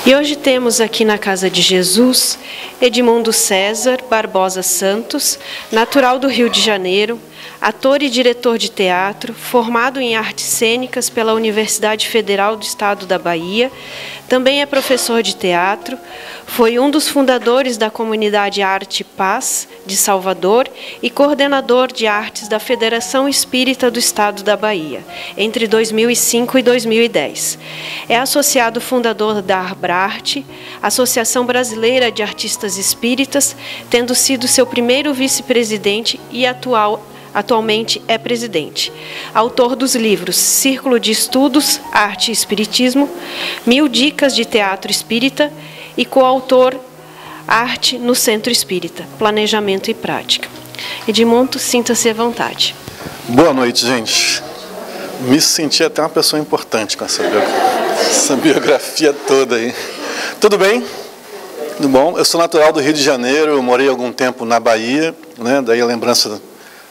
E hoje temos aqui na Casa de Jesus Edmundo César Barbosa Santos, natural do Rio de Janeiro, ator e diretor de teatro, formado em artes cênicas pela Universidade Federal do Estado da Bahia, também é professor de teatro, foi um dos fundadores da comunidade Arte e Paz de Salvador e coordenador de artes da Federação Espírita do Estado da Bahia, entre 2005 e 2010. É associado fundador da Arbrarte, Associação Brasileira de Artistas Espíritas, tendo sido seu primeiro vice-presidente e atualmente é presidente. Autor dos livros Círculo de Estudos, Arte e Espiritismo, 1000 Dicas de Teatro Espírita e coautor Arte no Centro Espírita, Planejamento e Prática. Edmundo, sinta-se à vontade. Boa noite, gente. Me senti até uma pessoa importante com essa biografia toda aí. Tudo bem? Tudo bom? Eu sou natural do Rio de Janeiro, eu morei algum tempo na Bahia, né? Daí a lembrança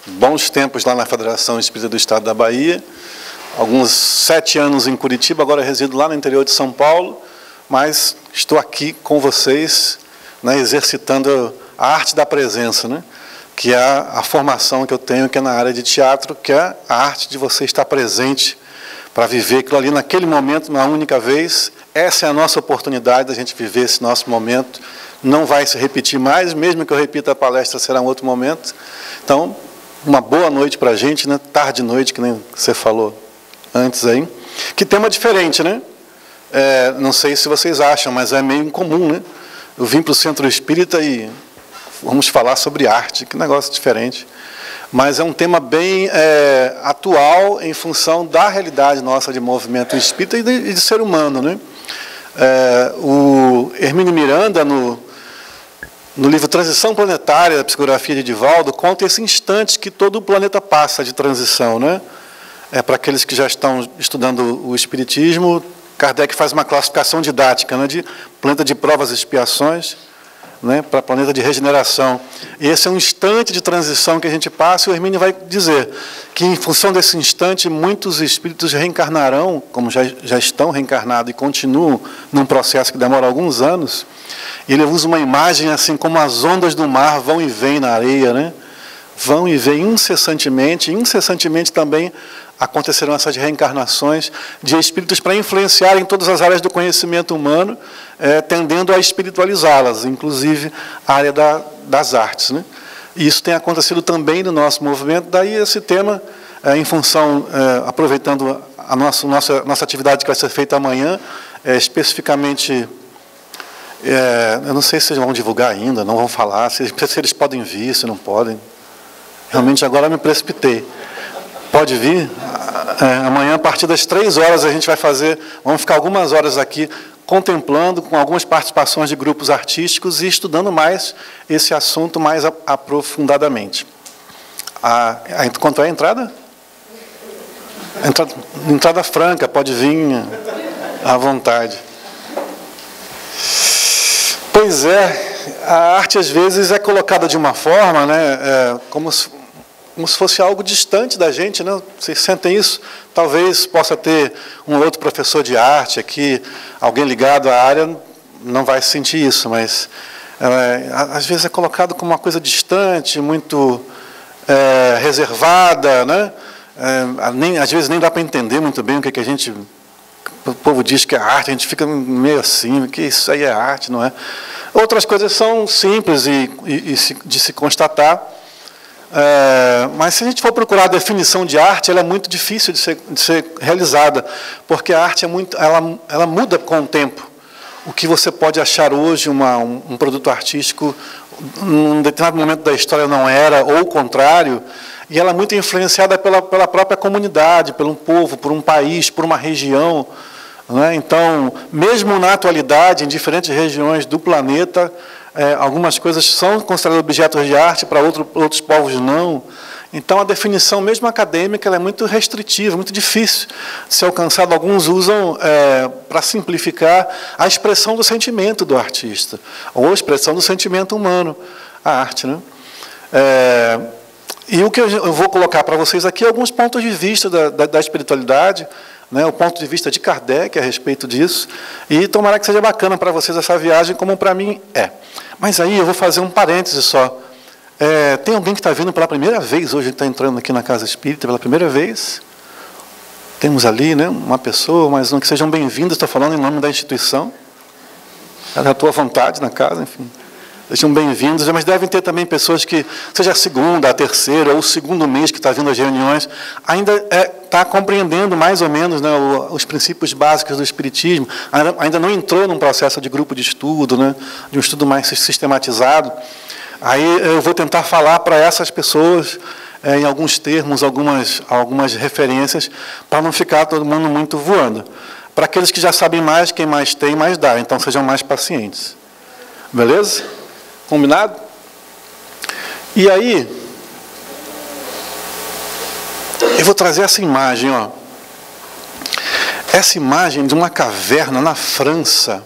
de bons tempos lá na Federação Espírita do Estado da Bahia. Alguns 7 anos em Curitiba, agora resido lá no interior de São Paulo, mas estou aqui com vocês, né, exercitando a arte da presença, né? Que é a formação que eu tenho, que é na área de teatro, que é a arte de você estar presente para viver aquilo ali naquele momento, uma única vez. Essa é a nossa oportunidade da gente viver esse nosso momento. Não vai se repetir mais, mesmo que eu repita a palestra, será um outro momento. Então, uma boa noite para a gente, né? Tarde e noite, que nem você falou antes aí. Que tema diferente, né? Não sei se vocês acham, mas é meio incomum, né? Eu vim para o Centro Espírita e vamos falar sobre arte, que negócio diferente. Mas é um tema bem atual em função da realidade nossa de movimento espírita e de ser humano, né? O Hermínio Miranda, no livro Transição Planetária, da psicografia de Divaldo, conta esse instante que todo o planeta passa de transição, né? Para aqueles que já estão estudando o Espiritismo, Kardec faz uma classificação didática, né, de planeta de provas e expiações, né, para planeta de regeneração. E esse é um instante de transição que a gente passa, e o Hermínio vai dizer que, em função desse instante, muitos espíritos reencarnarão, como já estão reencarnados e continuam num processo que demora alguns anos. E ele usa uma imagem assim como as ondas do mar vão e vêm na areia, né? Vão e vêm incessantemente, também acontecerão essas reencarnações de espíritos para influenciarem todas as áreas do conhecimento humano, tendendo a espiritualizá-las, inclusive a área das artes, né? E isso tem acontecido também no nosso movimento, daí esse tema, em função, aproveitando a nossa atividade que vai ser feita amanhã, especificamente, eu não sei se vocês vão divulgar ainda, não vão falar, se eles podem vir, se não podem. Realmente agora me precipitei. Pode vir? Amanhã, a partir das 3 horas, a gente vamos ficar algumas horas aqui contemplando, com algumas participações de grupos artísticos e estudando mais esse assunto mais aprofundadamente. Quanto é a entrada? Entrada franca, pode vir à vontade. Pois a arte às vezes é colocada de uma forma, né, como se fosse algo distante da gente, né? Vocês sentem isso? Talvez possa ter um outro professor de arte aqui, alguém ligado à área, não vai sentir isso, mas às vezes é colocado como uma coisa distante, muito reservada, né? Às vezes nem dá para entender muito bem o que a gente... O povo diz que é arte, a gente fica meio assim, que isso aí é arte, não é? Outras coisas são simples de se constatar, mas se a gente for procurar a definição de arte, ela é muito difícil de ser realizada, porque a arte ela muda com o tempo. O que você pode achar hoje um produto artístico, num determinado momento da história não era, ou o contrário, e ela é muito influenciada pela própria comunidade, pelo povo, por um país, por uma região, né? Então, mesmo na atualidade, em diferentes regiões do planeta, algumas coisas são consideradas objetos de arte, para outros povos não. Então, a definição, mesmo acadêmica, ela é muito restritiva, muito difícil de ser alcançada. Alguns usam, para simplificar, a expressão do sentimento do artista, ou a expressão do sentimento humano, a arte, né? E o que eu vou colocar para vocês aqui é alguns pontos de vista da espiritualidade, né, o ponto de vista de Kardec a respeito disso, e tomara que seja bacana para vocês essa viagem, como para mim é. Mas aí eu vou fazer um parêntese só. Tem alguém que está vindo pela primeira vez hoje, está entrando aqui na Casa Espírita pela primeira vez? Temos ali, né, uma pessoa, mas não que sejam bem-vindos, estou falando em nome da instituição. É da tua vontade na casa, enfim. Sejam bem-vindos, mas devem ter também pessoas que, seja a segunda, a terceira, ou o segundo mês que está vindo às reuniões, ainda está compreendendo mais ou menos, né, os princípios básicos do Espiritismo, ainda não entrou num processo de grupo de estudo, né, de um estudo mais sistematizado. Aí eu vou tentar falar para essas pessoas, em alguns termos, algumas referências, para não ficar todo mundo muito voando. Para aqueles que já sabem mais, quem mais tem, mais dá. Então, sejam mais pacientes. Beleza? Combinado? E aí, eu vou trazer essa imagem, ó. Essa imagem de uma caverna na França.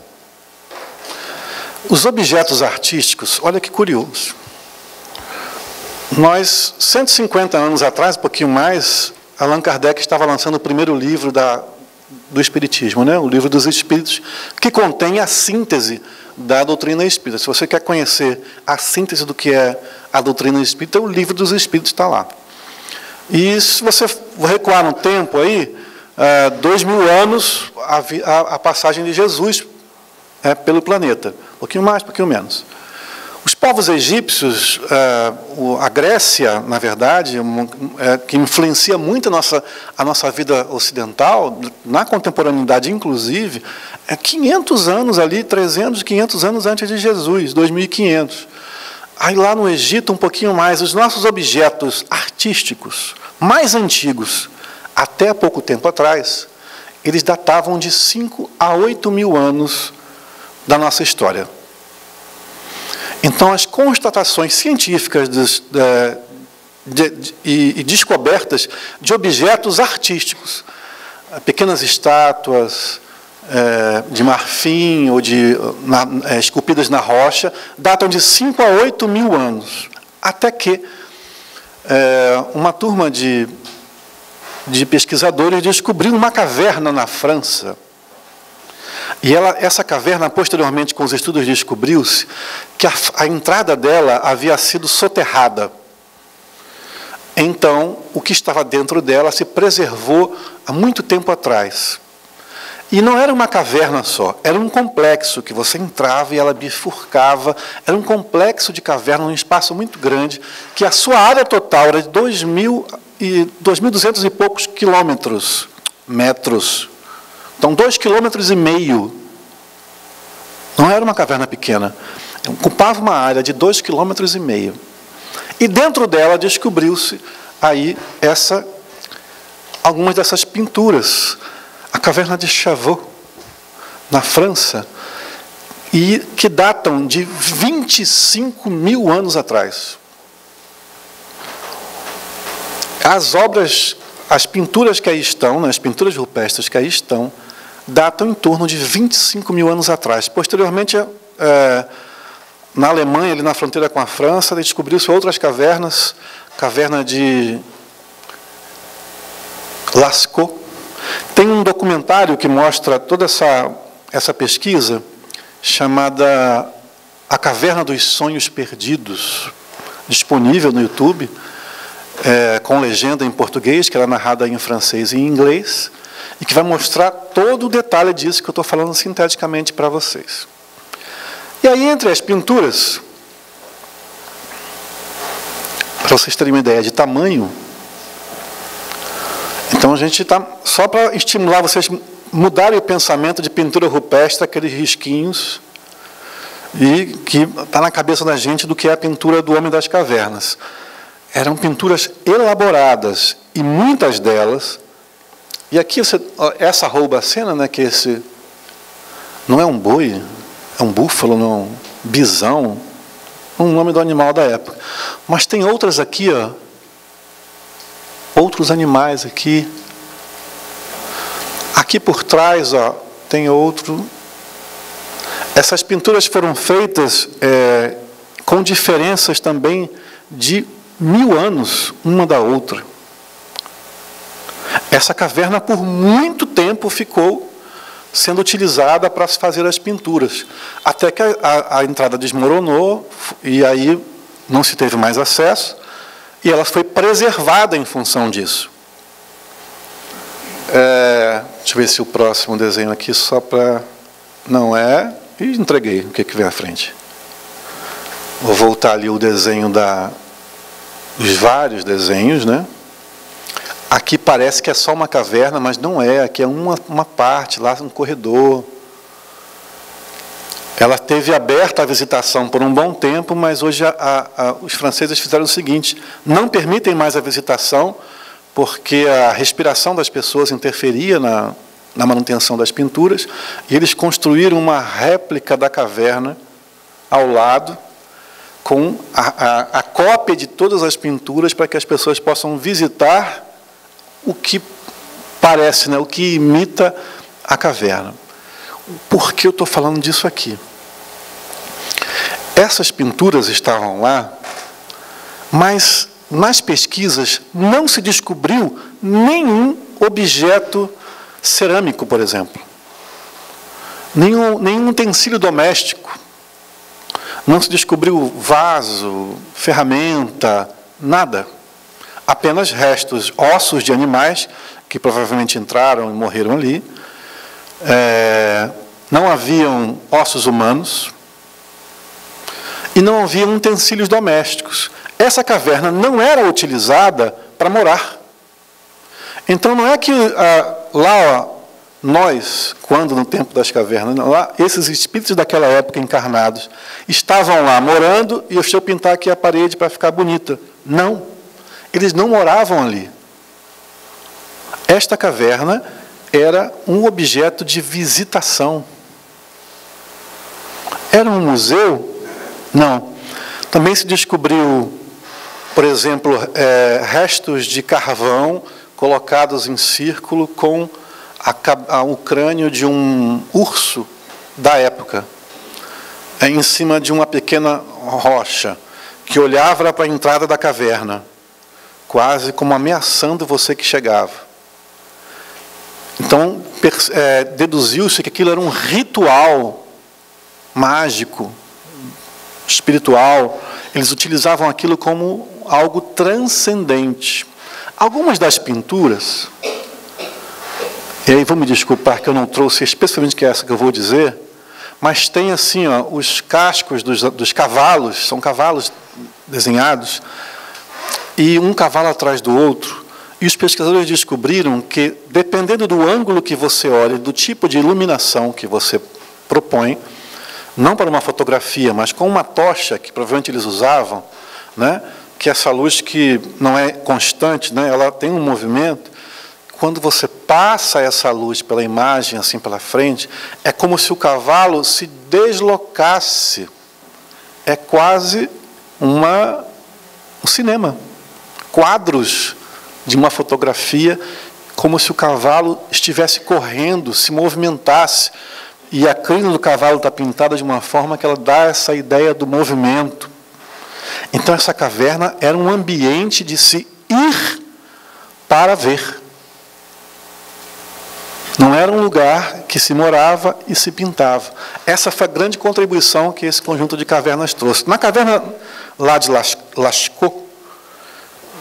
Os objetos artísticos, olha que curioso. Nós, 150 anos atrás, um pouquinho mais, Allan Kardec estava lançando o primeiro livro do Espiritismo, né? O Livro dos Espíritos, que contém a síntese da doutrina espírita. Se você quer conhecer a síntese do que é a doutrina espírita, o Livro dos Espíritos está lá. E se você recuar no tempo aí, 2000 anos a passagem de Jesus pelo planeta. Um pouquinho mais, um pouquinho menos. Os povos egípcios, a Grécia, na verdade, que influencia muito a nossa vida ocidental, na contemporaneidade inclusive, 500 anos ali, 300, 500 anos antes de Jesus, 2500. Aí lá no Egito, um pouquinho mais, os nossos objetos artísticos mais antigos, até há pouco tempo atrás, eles datavam de 5 a 8 mil anos da nossa história. Então, as constatações científicas e descobertas de objetos artísticos, pequenas estátuas de marfim ou esculpidas na rocha, datam de 5 a 8 mil anos, até que uma turma de pesquisadores descobriu uma caverna na França. E essa caverna, posteriormente, com os estudos, descobriu-se que a entrada dela havia sido soterrada. Então, o que estava dentro dela se preservou há muito tempo atrás. E não era uma caverna só, era um complexo que você entrava e ela bifurcava. Era um complexo de caverna, um espaço muito grande, que a sua área total era de 2.200 e poucos metros. Então, 2,5 km. Não era uma caverna pequena. Ocupava uma área de 2,5 km. E dentro dela descobriu-se aí algumas dessas pinturas. A caverna de Chavot, na França, e que datam de 25 mil anos atrás. As pinturas que aí estão, né, as pinturas rupestres que aí estão, datam em torno de 25 mil anos atrás. Posteriormente, na Alemanha, ali na fronteira com a França, descobriu-se outras cavernas, caverna de Lascaux. Tem um documentário que mostra toda essa pesquisa, chamada A Caverna dos Sonhos Perdidos, disponível no YouTube, com legenda em português, que era narrada em francês e em inglês, e que vai mostrar todo o detalhe disso que eu estou falando sinteticamente para vocês. E aí, entre as pinturas, para vocês terem uma ideia de tamanho, então a gente está, só para estimular vocês mudarem o pensamento de pintura rupestre, aqueles risquinhos, e que está na cabeça da gente do que é a pintura do Homem das Cavernas. Eram pinturas elaboradas, e muitas delas. E aqui essa rouba a cena, né, que esse não é um boi, é um búfalo, não é um bisão, um nome do animal da época. Mas tem outras aqui, ó, outros animais aqui. Aqui por trás, ó, tem outro. Essas pinturas foram feitas com diferenças também de 1000 anos uma da outra. Essa caverna, por muito tempo, ficou sendo utilizada para se fazer as pinturas, até que a entrada desmoronou, e aí não se teve mais acesso, e ela foi preservada em função disso. Deixa eu ver se o próximo desenho aqui, só para... Não é... E entreguei o que vem à frente. Vou voltar ali o desenho dos vários desenhos, né? Aqui parece que é só uma caverna, mas não é. Aqui é uma parte, lá um corredor. Ela teve aberta a visitação por um bom tempo, mas hoje os franceses fizeram o seguinte: não permitem mais a visitação, porque a respiração das pessoas interferia na manutenção das pinturas, e eles construíram uma réplica da caverna ao lado, com a cópia de todas as pinturas, para que as pessoas possam visitar o que parece, né, o que imita a caverna. Por que eu estou falando disso aqui? Essas pinturas estavam lá, mas nas pesquisas não se descobriu nenhum objeto cerâmico, por exemplo. Nenhum utensílio doméstico. Não se descobriu vaso, ferramenta, nada. Apenas restos, ossos de animais, que provavelmente entraram e morreram ali. Não haviam ossos humanos. E não haviam utensílios domésticos. Essa caverna não era utilizada para morar. Então, não é que lá, nós, quando no tempo das cavernas, lá, esses espíritos daquela época encarnados, estavam lá morando, e deixa eu pintar aqui a parede para ficar bonita. Não. Eles não moravam ali. Esta caverna era um objeto de visitação. Era um museu? Não. Também se descobriu, por exemplo, restos de carvão colocados em círculo com o crânio de um urso da época, em cima de uma pequena rocha, que olhava para a entrada da caverna, quase como ameaçando você que chegava. Então, deduziu-se que aquilo era um ritual mágico, espiritual. Eles utilizavam aquilo como algo transcendente. Algumas das pinturas, e aí vão me desculpar que eu não trouxe especificamente que é essa que eu vou dizer, mas tem assim, ó, os cascos dos cavalos, são cavalos desenhados, e um cavalo atrás do outro. E os pesquisadores descobriram que, dependendo do ângulo que você olha, do tipo de iluminação que você propõe, não para uma fotografia, mas com uma tocha, que provavelmente eles usavam, né, que essa luz que não é constante, né, ela tem um movimento. Quando você passa essa luz pela imagem, assim pela frente, é como se o cavalo se deslocasse. É quase um cinema. Quadros de uma fotografia, como se o cavalo estivesse correndo, se movimentasse. E a crina do cavalo está pintada de uma forma que ela dá essa ideia do movimento. Então, essa caverna era um ambiente de se ir para ver. Não era um lugar que se morava e se pintava. Essa foi a grande contribuição que esse conjunto de cavernas trouxe. Na caverna lá de Lascaux,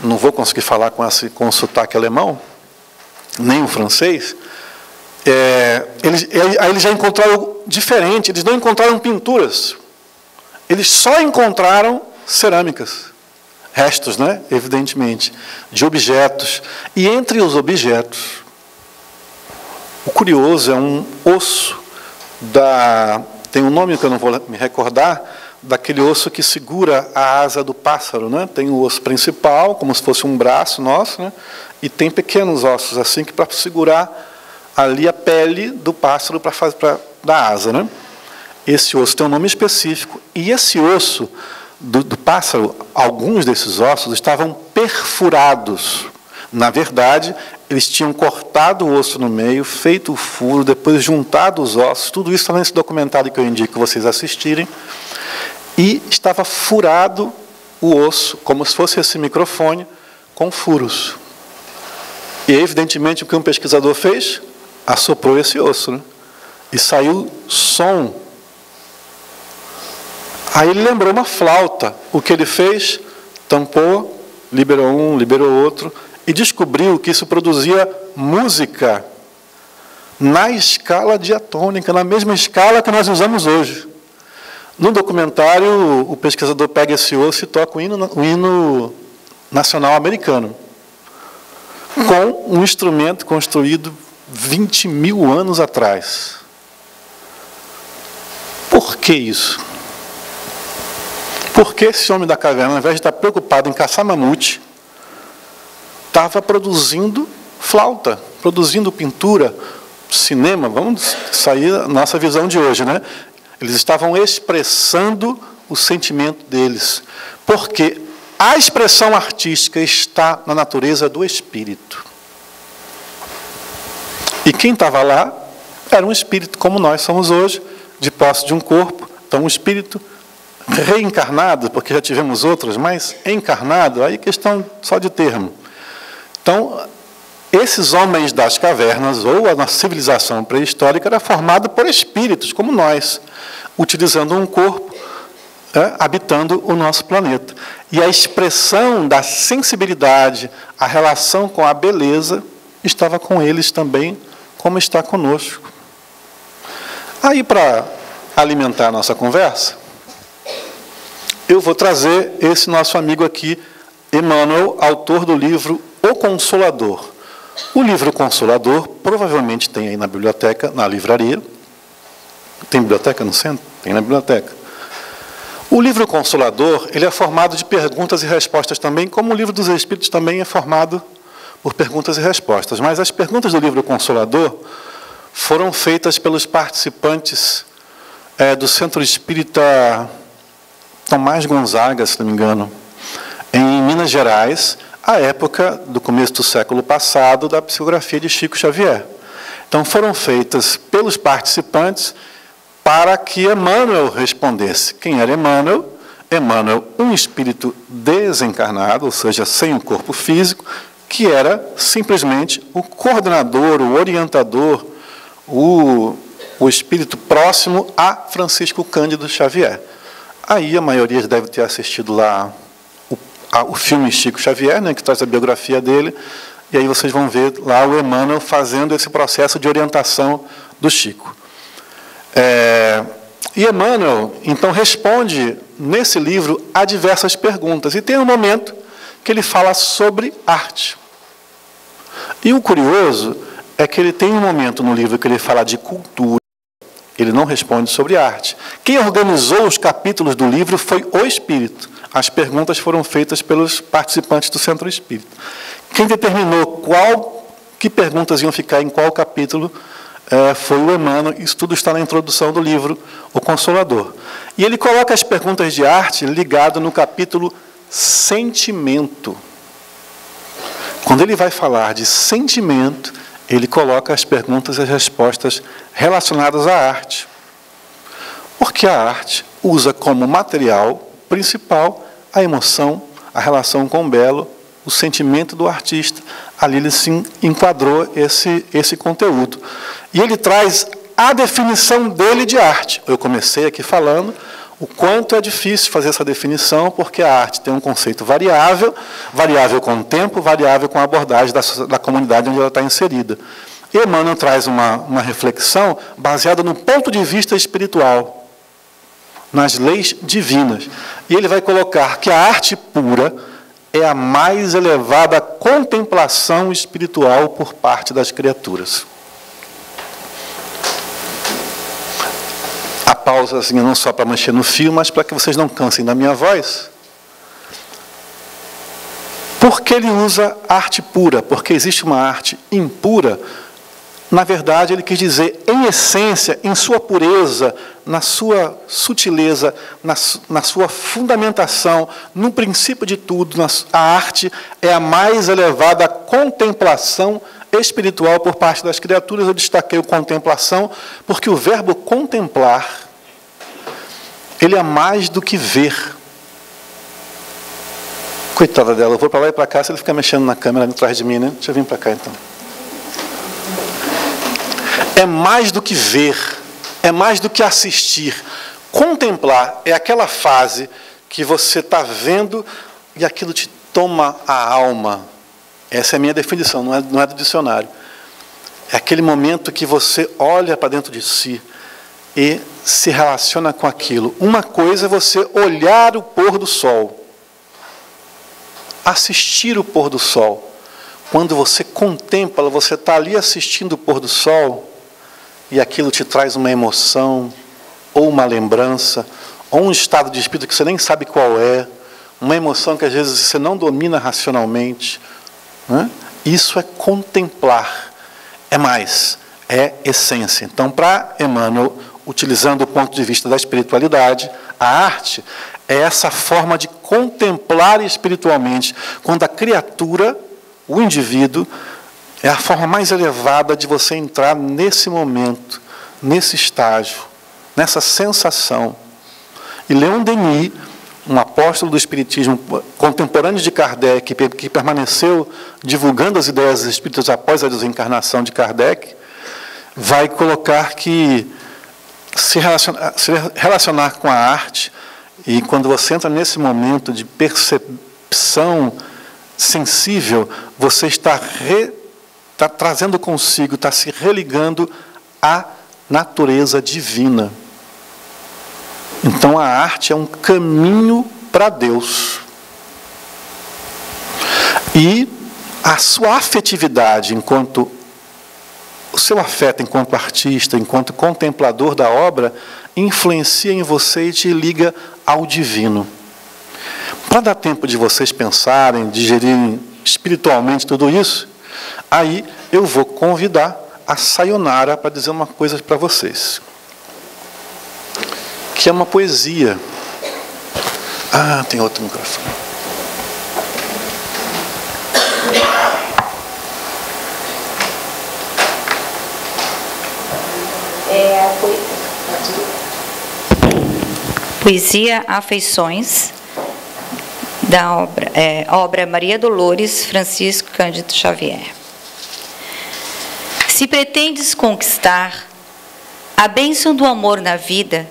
não vou conseguir falar com o sotaque alemão, nem o francês, eles já encontraram diferente, eles não encontraram pinturas. Eles só encontraram cerâmicas, restos, né, evidentemente, de objetos. E entre os objetos, o curioso é um osso, tem um nome que eu não vou me recordar, daquele osso que segura a asa do pássaro, né? Tem o osso principal, como se fosse um braço nosso, né? E tem pequenos ossos assim que para segurar ali a pele do pássaro da asa, né? Esse osso tem um nome específico, e esse osso do pássaro, alguns desses ossos estavam perfurados. Na verdade, eles tinham cortado o osso no meio, feito o furo, depois juntado os ossos. Tudo isso está nesse documentário que eu indico vocês assistirem. E estava furado o osso, como se fosse esse microfone, com furos. E, evidentemente, o que um pesquisador fez? Assoprou esse osso, né? E saiu som. Aí ele lembrou uma flauta. O que ele fez? Tampou, liberou um, liberou outro, e descobriu que isso produzia música na escala diatônica, na mesma escala que nós usamos hoje. No documentário, o pesquisador pega esse osso e toca o hino nacional americano, com um instrumento construído 20 mil anos atrás. Por que isso? Porque esse homem da caverna, ao invés de estar preocupado em caçar mamute, estava produzindo flauta, produzindo pintura, cinema. Vamos sair da nossa visão de hoje, né? Eles estavam expressando o sentimento deles, porque a expressão artística está na natureza do espírito. E quem estava lá era um espírito, como nós somos hoje, de posse de um corpo. Então, um espírito reencarnado, porque já tivemos outros, mas encarnado, aí questão só de termo. Então, esses homens das cavernas, ou a nossa civilização pré-histórica, era formada por espíritos, como nós, utilizando um corpo, habitando o nosso planeta. E a expressão da sensibilidade, a relação com a beleza, estava com eles também, como está conosco. Aí, para alimentar a nossa conversa, eu vou trazer esse nosso amigo aqui, Emmanuel, autor do livro O Consolador. O livro Consolador provavelmente tem aí na biblioteca, na livraria. Tem biblioteca no centro? Tem na biblioteca. O livro Consolador, ele é formado de perguntas e respostas também, como o livro dos Espíritos também é formado por perguntas e respostas. Mas as perguntas do livro Consolador foram feitas pelos participantes do Centro Espírita Tomás Gonzaga, se não me engano, em Minas Gerais, à época do começo do século passado, da psicografia de Chico Xavier. Então, foram feitas pelos participantes para que Emmanuel respondesse. Quem era Emmanuel? Emmanuel, um espírito desencarnado, ou seja, sem um corpo físico, que era simplesmente o coordenador, o orientador, o espírito próximo a Francisco Cândido Xavier. Aí a maioria deve ter assistido lá o filme Chico Xavier, né, que traz a biografia dele, e aí vocês vão ver lá o Emmanuel fazendo esse processo de orientação do Chico. E Emmanuel, então, responde nesse livro a diversas perguntas, e tem um momento que ele fala sobre arte. E o curioso é que ele tem um momento no livro que ele fala de cultura. Ele não responde sobre arte. Quem organizou os capítulos do livro foi o Espírito. As perguntas foram feitas pelos participantes do Centro Espírita. Quem determinou que perguntas iam ficar em qual capítulo foi o Emmanuel. Isso tudo está na introdução do livro O Consolador. E ele coloca as perguntas de arte ligado no capítulo Sentimento. Quando ele vai falar de sentimento, ele coloca as perguntas e as respostas relacionadas à arte. Porque a arte usa como material principal a emoção, a relação com o belo, o sentimento do artista. Ali ele se enquadrou esse conteúdo. E ele traz a definição dele de arte. Eu comecei aqui falando o quanto é difícil fazer essa definição, porque a arte tem um conceito variável, variável com o tempo, variável com a abordagem da comunidade onde ela está inserida. E Emmanuel traz uma reflexão baseada no ponto de vista espiritual, nas leis divinas. E ele vai colocar que a arte pura é a mais elevada contemplação espiritual por parte das criaturas. A pausa, assim, não só para mexer no fio, mas para que vocês não cansem da minha voz. Por que ele usa arte pura? Porque existe uma arte impura. Na verdade, ele quis dizer, em essência, em sua pureza, na sua sutileza, na sua fundamentação, no princípio de tudo, a arte é a mais elevada contemplação espiritual por parte das criaturas. Eu destaquei o contemplação, porque o verbo contemplar, ele é mais do que ver. Coitada dela, eu vou para lá e para cá, se ele ficar mexendo na câmera atrás de mim, né? Deixa eu vir para cá, então. É mais do que ver, é mais do que assistir. Contemplar é aquela fase que você está vendo e aquilo te toma a alma. Essa é a minha definição, não é do dicionário. É aquele momento que você olha para dentro de si e se relaciona com aquilo. Uma coisa é você olhar o pôr do sol, assistir o pôr do sol. Quando você contempla, você está ali assistindo o pôr do sol e aquilo te traz uma emoção, ou uma lembrança, ou um estado de espírito que você nem sabe qual é, uma emoção que às vezes você não domina racionalmente. Né? Isso é contemplar. É mais, é essência. Então, para Emmanuel, utilizando o ponto de vista da espiritualidade, a arte é essa forma de contemplar espiritualmente, quando a criatura, o indivíduo, é a forma mais elevada de você entrar nesse momento, nesse estágio, nessa sensação. E Leon Denis, um apóstolo do Espiritismo contemporâneo de Kardec, que permaneceu divulgando as ideias espíritas após a desencarnação de Kardec, vai colocar que se relacionar com a arte, e quando você entra nesse momento de percepção sensível, você está trazendo consigo, está se religando à natureza divina. Então a arte é um caminho para Deus. E a sua afetividade enquanto o seu afeto enquanto artista, enquanto contemplador da obra, influencia em você e te liga ao divino. Para dar tempo de vocês pensarem, digerirem espiritualmente tudo isso, aí eu vou convidar a Sayonara para dizer uma coisa para vocês, que é uma poesia. Ah, tem outro microfone. Poesia Afeições, da obra Maria Dolores Francisco Cândido Xavier. Se pretendes conquistar a bênção do amor na vida,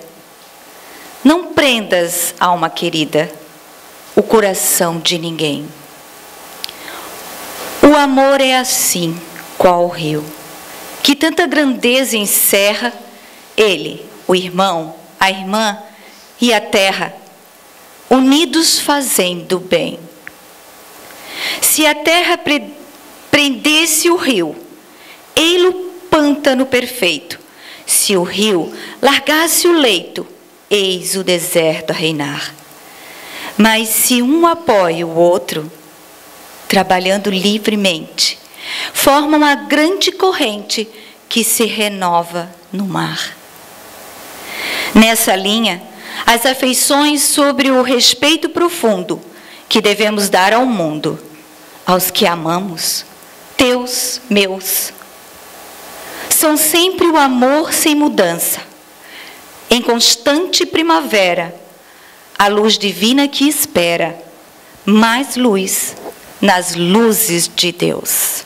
não prendas, alma querida, o coração de ninguém. O amor é assim, qual o rio, que tanta grandeza encerra, ele, o irmão, a irmã e a terra, unidos fazendo bem. Se a terra prendesse o rio, ei-lo pântano perfeito. Se o rio largasse o leito, eis o deserto a reinar. Mas se um apoia o outro, trabalhando livremente, forma uma grande corrente que se renova no mar. Nessa linha, as afeições sobre o respeito profundo que devemos dar ao mundo, aos que amamos, teus, meus, são sempre o amor sem mudança, em constante primavera, a luz divina que espera, mais luz nas luzes de Deus.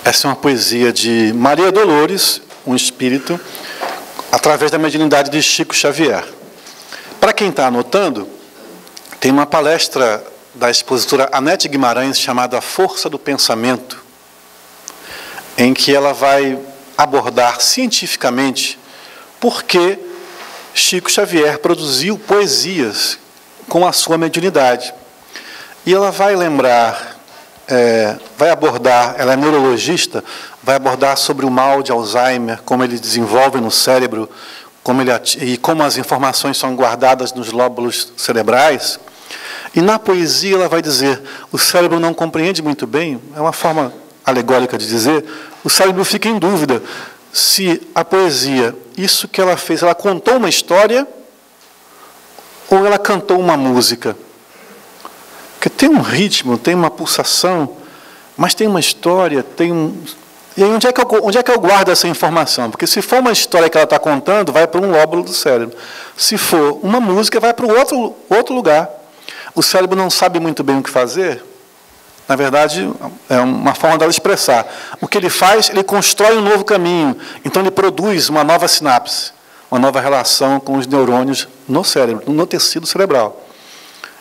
Essa é uma poesia de Maria Dolores, um espírito, através da mediunidade de Chico Xavier. Para quem está anotando, tem uma palestra da expositora Anete Guimarães chamada A Força do Pensamento, em que ela vai abordar cientificamente por que Chico Xavier produziu poesias com a sua mediunidade. E ela vai lembrar, vai abordar, ela é neurologista, vai abordar sobre o mal de Alzheimer, como ele desenvolve no cérebro, e como as informações são guardadas nos lóbulos cerebrais. E na poesia ela vai dizer, o cérebro não compreende muito bem, é uma forma alegórica de dizer, o cérebro fica em dúvida se a poesia, isso que ela fez, ela contou uma história ou ela cantou uma música. Porque tem um ritmo, tem uma pulsação, mas tem uma história, tem um... E aí onde é que eu guardo essa informação? Porque se for uma história que ela está contando, vai para um lóbulo do cérebro. Se for uma música, vai para outro lugar. o cérebro não sabe muito bem o que fazer, na verdade, é uma forma dela expressar. O que ele faz, ele constrói um novo caminho. Então, ele produz uma nova sinapse, uma nova relação com os neurônios no cérebro, no tecido cerebral.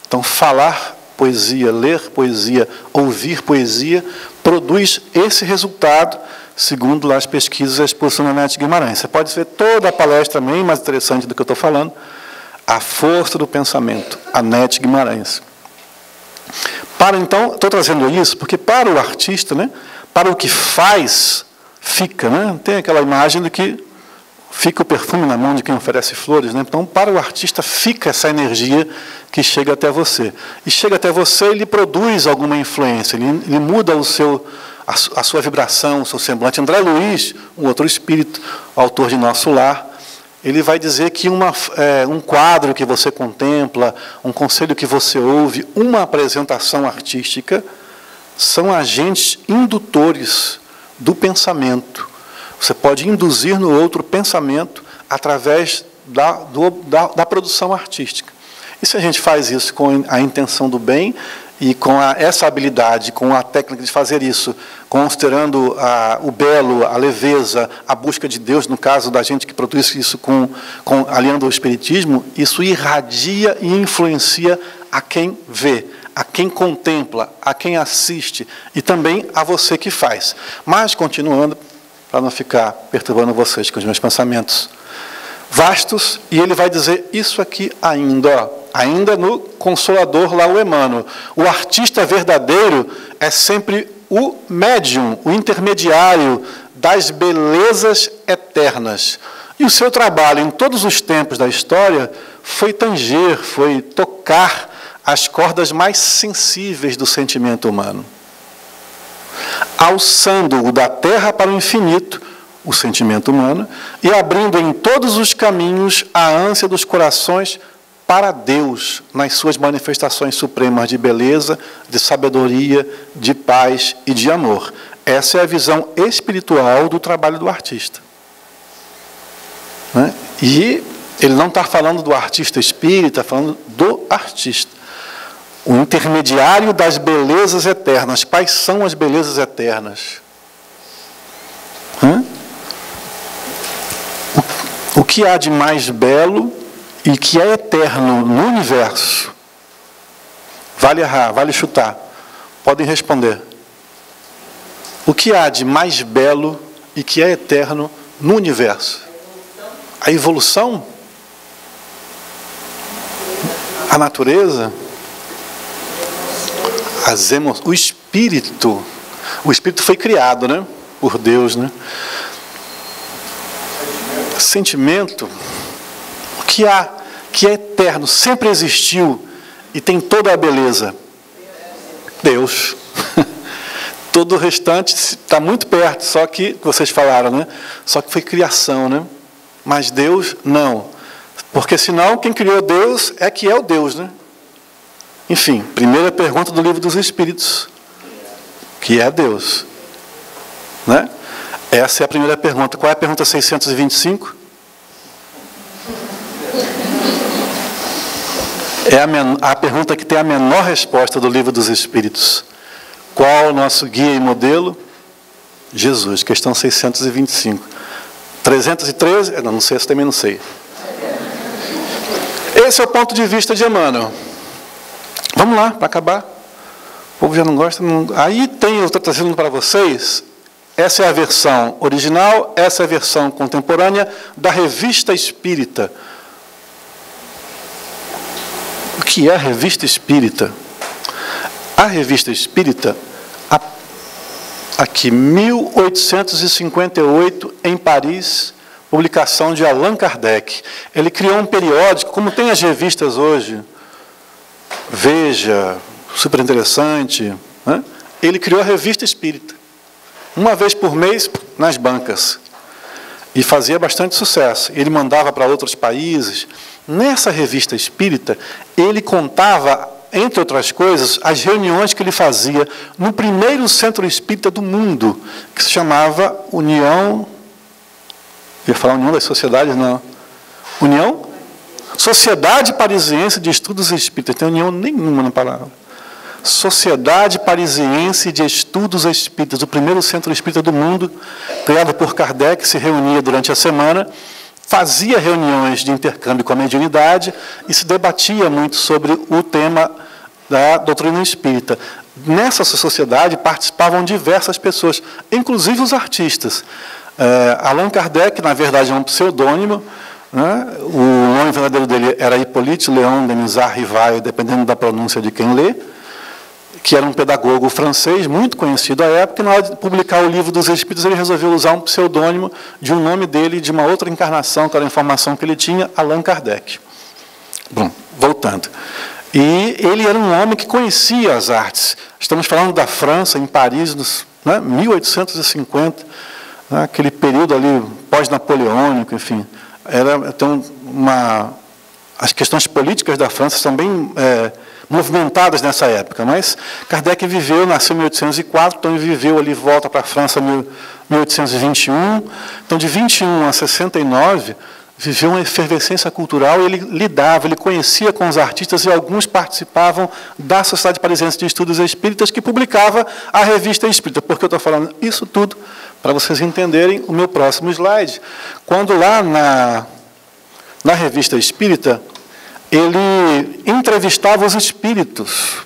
Então, falar poesia, ler poesia, ouvir poesia, produz esse resultado, segundo lá as pesquisas da exposição da Nete Guimarães. Você pode ver toda a palestra bem mais interessante do que eu estou falando, A Força do Pensamento, a Nete Guimarães. Então, estou trazendo isso porque para o artista, né, para o que faz, fica. Né, tem aquela imagem de que fica o perfume na mão de quem oferece flores. Né, então, para o artista, fica essa energia que chega até você. E chega até você, ele produz alguma influência, ele muda a sua vibração, o seu semblante. André Luiz, um outro espírito, autor de Nosso Lar, ele vai dizer que um quadro que você contempla, um conselho que você ouve, uma apresentação artística, são agentes indutores do pensamento. Você pode induzir no outro pensamento através da produção artística. E se a gente faz isso com a intenção do bem e com essa habilidade, com a técnica de fazer isso, considerando o belo, a leveza, a busca de Deus, no caso da gente que produz isso aliando o espiritismo, isso irradia e influencia a quem vê, a quem contempla, a quem assiste e também a você que faz. Mas, continuando, para não ficar perturbando vocês com os meus pensamentos vastos, e ele vai dizer isso aqui ainda no Consolador, lá o Emmanuel. O artista verdadeiro é sempre o médium, o intermediário das belezas eternas. E o seu trabalho em todos os tempos da história foi tanger, foi tocar as cordas mais sensíveis do sentimento humano, alçando-o da terra para o infinito, o sentimento humano, e abrindo em todos os caminhos a ânsia dos corações para Deus, nas suas manifestações supremas de beleza, de sabedoria, de paz e de amor. Essa é a visão espiritual do trabalho do artista. Né? E ele não está falando do artista espírita, está falando do artista. O intermediário das belezas eternas. Quais são as belezas eternas? O que há de mais belo e que é eterno no universo? Vale errar, vale chutar. Podem responder. O que há de mais belo e que é eterno no universo? A evolução? A natureza? O espírito. O espírito foi criado, né? Por Deus, né? Sentimento, o que há, que é eterno, sempre existiu e tem toda a beleza? Deus. Todo o restante está muito perto, só que vocês falaram, né? Só que foi criação, né? Mas Deus não. Porque senão quem criou Deus é que é o Deus, né? Enfim, primeira pergunta do Livro dos Espíritos. Que é Deus? Né? Essa é a primeira pergunta. Qual é a pergunta 625? É a pergunta que tem a menor resposta do Livro dos Espíritos. Qual o nosso guia e modelo? Jesus, questão 625. 313? Não sei, essa também não sei. Esse é o ponto de vista de Emmanuel. Vamos lá, para acabar. O povo já não gosta. Não... Aí tem, eu estou trazendo para vocês, essa é a versão original, essa é a versão contemporânea da Revista Espírita. O que é a Revista Espírita? A Revista Espírita, aqui, 1858, em Paris, publicação de Allan Kardec. Ele criou um periódico, como tem as revistas hoje, Veja, super interessante, né? Ele criou a Revista Espírita, uma vez por mês, nas bancas, e fazia bastante sucesso. Ele mandava para outros países. Nessa Revista Espírita, ele contava, entre outras coisas, as reuniões que ele fazia no primeiro centro espírita do mundo, que se chamava União... Eu ia falar União das Sociedades, não. União? Sociedade Parisiense de Estudos Espíritas, não tem união nenhuma na palavra. Sociedade Parisiense de Estudos Espíritas, o primeiro centro espírita do mundo, criado por Kardec, se reunia durante a semana, fazia reuniões de intercâmbio com a mediunidade e se debatia muito sobre o tema da doutrina espírita. Nessa sociedade participavam diversas pessoas, inclusive os artistas. Allan Kardec, na verdade, é um pseudônimo, né? O nome verdadeiro dele era Hippolyte Léon Denisard Rivail, dependendo da pronúncia de quem lê, que era um pedagogo francês, muito conhecido à época, e na hora de publicar o Livro dos Espíritos, ele resolveu usar um pseudônimo de um nome dele, de uma outra encarnação, que era a informação que ele tinha, Allan Kardec. Bom, voltando. E ele era um homem que conhecia as artes. Estamos falando da França, em Paris, nos 1850, né, aquele período ali pós-napoleônico, enfim. As questões políticas da França são bem movimentadas nessa época, mas Kardec nasceu em 1804, então ele viveu ali, volta para a França em 1821, então de 21 a 69, viveu uma efervescência cultural, ele lidava, ele conhecia com os artistas e alguns participavam da Sociedade Parisiense de Estudos Espíritas, que publicava a Revista Espírita. Por que eu estou falando isso tudo? Para vocês entenderem o meu próximo slide. Quando lá na Revista Espírita, ele entrevistava os espíritos